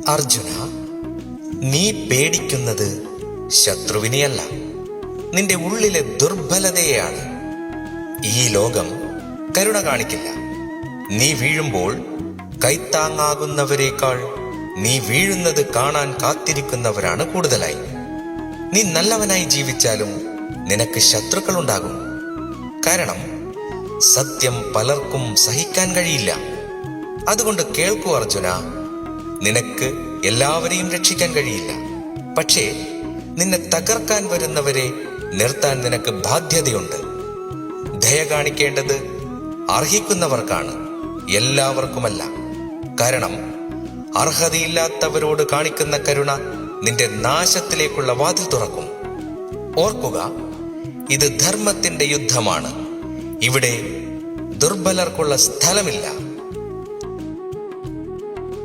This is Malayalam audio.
അർജുന, നീ പേടിക്കുന്നത് ശത്രുവിനെയല്ല, നിന്റെ ഉള്ളിലെ ദുർബലതയെയാണ്. ഈ ലോകം കരുണ കാണിക്കില്ല. നീ വീഴുമ്പോൾ കൈത്താങ്ങാകുന്നവരെക്കാൾ നീ വീഴുന്നത് കാണാൻ കാത്തിരിക്കുന്നവരാണ് കൂടുതലായി. നീ നല്ലവനായി ജീവിച്ചാലും നിനക്ക് ശത്രുക്കളുണ്ടാകും. കാരണം സത്യം പലർക്കും സഹിക്കാൻ കഴിയില്ല. അതുകൊണ്ട് കേൾക്കൂ അർജുന, നിനക്ക് എല്ലാവരെയും രക്ഷിക്കാൻ കഴിയില്ല. പക്ഷേ നിന്നെ തകർക്കാൻ വരുന്നവരെ നിർത്താൻ നിനക്ക് ബാധ്യതയുണ്ട്. ദയ കാണിക്കേണ്ടത് അർഹിക്കുന്നവർക്കാണ്, എല്ലാവർക്കുമല്ല. കാരണം അർഹതയില്ലാത്തവരോട് കാണിക്കുന്ന കരുണ നിന്റെ നാശത്തിലേക്കുള്ള വാതിൽ തുറക്കും. ഓർക്കുക, ഇത് ധർമ്മത്തിന്റെ യുദ്ധമാണ്. ഇവിടെ ദുർബലർക്കുള്ള സ്ഥലമില്ല.